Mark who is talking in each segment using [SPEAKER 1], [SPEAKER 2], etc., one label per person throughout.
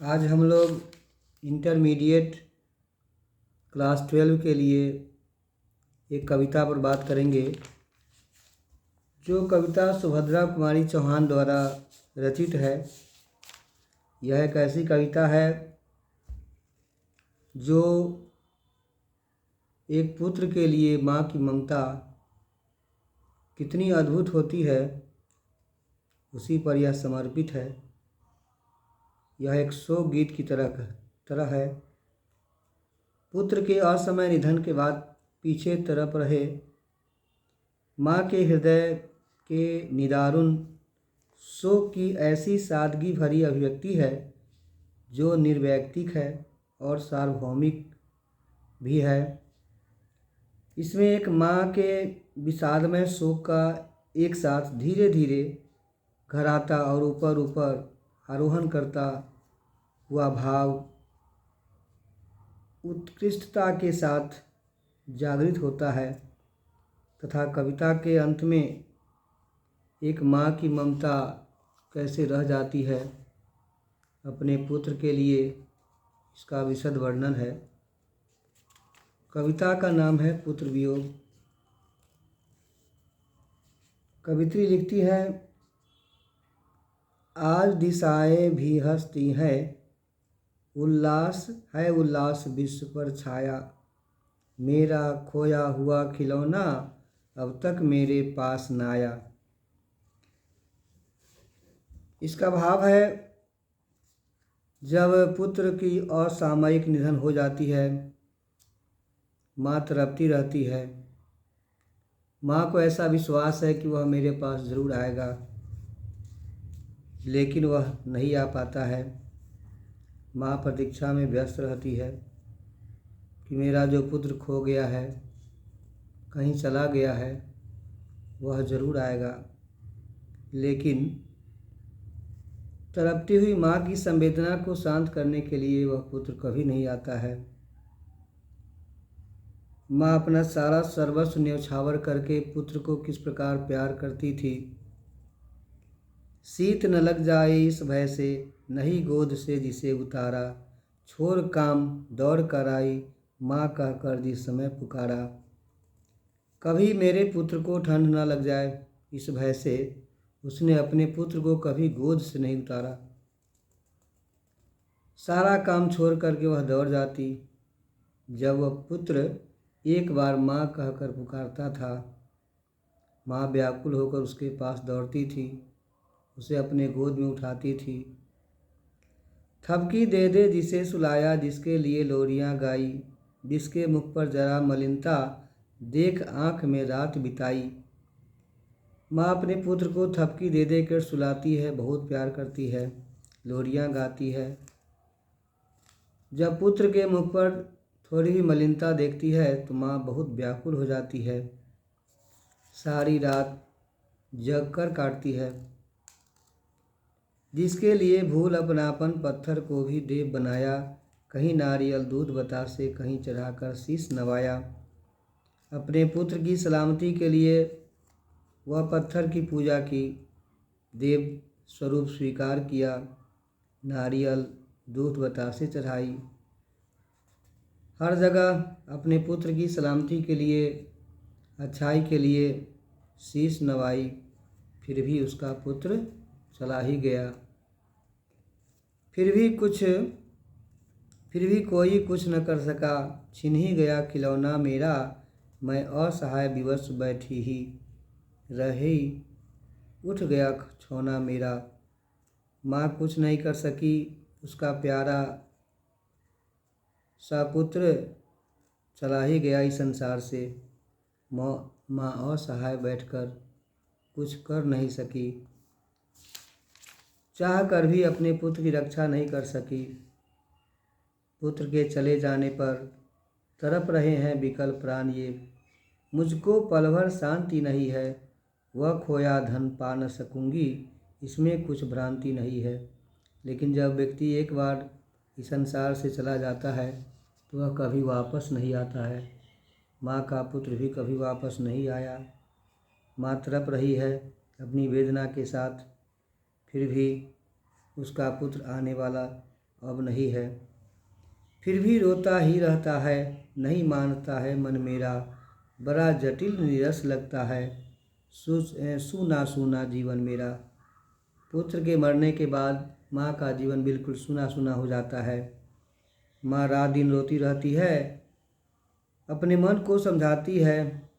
[SPEAKER 1] आज हम लोग इंटरमीडिएट क्लास 12 के लिए एक कविता पर बात करेंगे। जो कविता सुभद्रा कुमारी चौहान द्वारा रचित है। यह एक ऐसी कविता है जो एक पुत्र के लिए माँ की ममता कितनी अद्भुत होती है, उसी पर यह समर्पित है। यह एक शोक गीत की तरह है। पुत्र के असमय निधन के बाद पीछे तड़प रहे माँ के हृदय के निदारुण शोक की ऐसी सादगी भरी अभिव्यक्ति है जो निर्वैयक्तिक है और सार्वभौमिक भी है। इसमें एक माँ के विषादमय शोक का एक साथ धीरे धीरे घर आता और ऊपर ऊपर आरोहण करता हुआ भाव उत्कृष्टता के साथ जागृत होता है तथा कविता के अंत में एक माँ की ममता कैसे रह जाती है अपने पुत्र के लिए, इसका विशद वर्णन है। कविता का नाम है पुत्र वियोग। कवित्री लिखती है, आज दिशाएं भी हंसती हैं, उल्लास विश्व पर छाया, मेरा खोया हुआ खिलौना अब तक मेरे पास न आया। इसका भाव है, जब पुत्र की असामयिक निधन हो जाती है, माँ तड़पती रहती है। माँ को ऐसा विश्वास है कि वह मेरे पास ज़रूर आएगा, लेकिन वह नहीं आ पाता है। माँ प्रतीक्षा में व्यस्त रहती है कि मेरा जो पुत्र खो गया है, कहीं चला गया है, वह ज़रूर आएगा। लेकिन तड़पती हुई माँ की संवेदना को शांत करने के लिए वह पुत्र कभी नहीं आता है। माँ अपना सारा सर्वस्व न्यौछावर करके पुत्र को किस प्रकार प्यार करती थी। शीत न लग जाए इस भय से, नहीं गोद से जिसे उतारा, छोड़ काम दौड़ कर आई, माँ कहकर जिस समय पुकारा। कभी मेरे पुत्र को ठंड न लग जाए इस भय से, उसने अपने पुत्र को कभी गोद से नहीं उतारा। सारा काम छोड़ करके वह दौड़ जाती। जब वह पुत्र एक बार माँ कहकर पुकारता था, माँ व्याकुल होकर उसके पास दौड़ती थी, उसे अपने गोद में उठाती थी। थपकी दे दे जिसे सुलाया, जिसके लिए लोरियां गाई, जिसके मुख पर जरा मलिनता देख आँख में रात बिताई। माँ अपने पुत्र को थपकी दे दे कर सुलाती है, बहुत प्यार करती है, लोरियां गाती है। जब पुत्र के मुख पर थोड़ी भी मलिनता देखती है तो माँ बहुत व्याकुल हो जाती है, सारी रात जग कर काटती है। जिसके लिए भूल अपनापन पत्थर को भी देव बनाया, कहीं नारियल दूध बतासे कहीं चढ़ाकर शीश नवाया। अपने पुत्र की सलामती के लिए वह पत्थर की पूजा की, देव स्वरूप स्वीकार किया, नारियल दूध बतासे चढ़ाई। हर जगह अपने पुत्र की सलामती के लिए, अच्छाई के लिए शीश नवाई, फिर भी उसका पुत्र चला ही गया। फिर भी कोई कुछ न कर सका, छिन ही गया खिलौना मेरा, मैं असहाय विवश बैठी ही रही, उठ गया छौना मेरा। माँ कुछ नहीं कर सकी, उसका प्यारा सा पुत्र चला ही गया इस संसार से। माँ असहाय बैठकर कुछ कर नहीं सकी, चाह कर भी अपने पुत्र की रक्षा नहीं कर सकी। पुत्र के चले जाने पर तड़प रहे हैं विकल प्राण ये, मुझको पल भर शांति नहीं है, वह खोया धन पा न सकूंगी, इसमें कुछ भ्रांति नहीं है। लेकिन जब व्यक्ति एक बार इस संसार से चला जाता है तो वह कभी वापस नहीं आता है। माँ का पुत्र भी कभी वापस नहीं आया। माँ तड़प रही है अपनी वेदना के साथ, फिर भी उसका पुत्र आने वाला अब नहीं है। फिर भी रोता ही रहता है, नहीं मानता है मन मेरा, बड़ा जटिल नीरस लगता है सूना सूना जीवन मेरा। पुत्र के मरने के बाद माँ का जीवन बिल्कुल सूना सूना हो जाता है। माँ रात दिन रोती रहती है, अपने मन को समझाती है,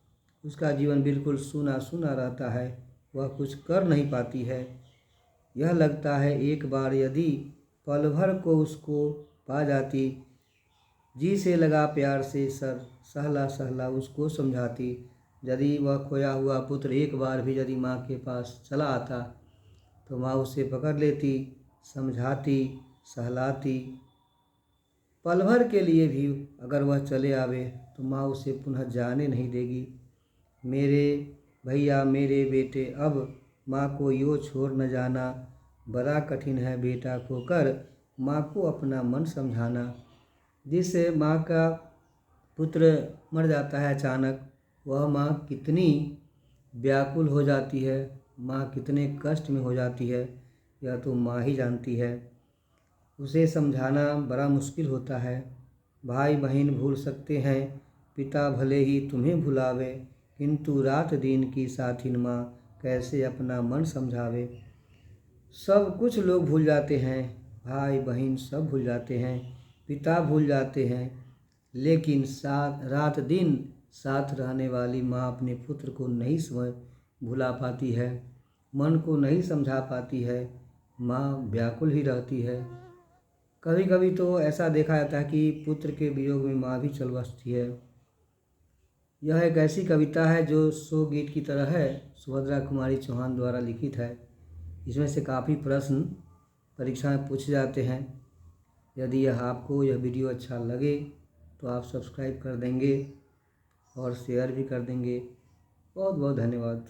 [SPEAKER 1] उसका जीवन बिल्कुल सूना सूना रहता है, वह कुछ कर नहीं पाती है। यह लगता है एक बार यदि पल भर को उसको पा जाती, जी से लगा प्यार से सर सहला सहला उसको समझाती। यदि वह खोया हुआ पुत्र एक बार भी यदि माँ के पास चला आता तो माँ उसे पकड़ लेती, समझाती, सहलाती। पल भर के लिए भी अगर वह चले आवे तो माँ उसे पुनः जाने नहीं देगी। मेरे भैया मेरे बेटे, अब माँ को यूँ छोड़ न जाना, बड़ा कठिन है बेटा खोकर माँ को अपना मन समझाना। जिस माँ का पुत्र मर जाता है अचानक, वह माँ कितनी व्याकुल हो जाती है, माँ कितने कष्ट में हो जाती है, यह तो माँ ही जानती है। उसे समझाना बड़ा मुश्किल होता है। भाई बहन भूल सकते हैं, पिता भले ही तुम्हें भुलावे, किंतु रात दिन की साथिन माँ कैसे अपना मन समझावे। सब कुछ लोग भूल जाते हैं, भाई बहन सब भूल जाते हैं, पिता भूल जाते हैं, लेकिन रात दिन साथ रहने वाली माँ अपने पुत्र को नहीं भुला पाती है, मन को नहीं समझा पाती है। माँ व्याकुल ही रहती है। कभी कभी तो ऐसा देखा जाता है कि पुत्र के वियोग में माँ भी चल बसती है। यह एक ऐसी कविता है जो 100 गीत की तरह है, सुभद्रा कुमारी चौहान द्वारा लिखित है। इसमें से काफ़ी प्रश्न परीक्षा में पूछे जाते हैं। यदि यह वीडियो अच्छा लगे तो आप सब्सक्राइब कर देंगे और शेयर भी कर देंगे। बहुत बहुत धन्यवाद।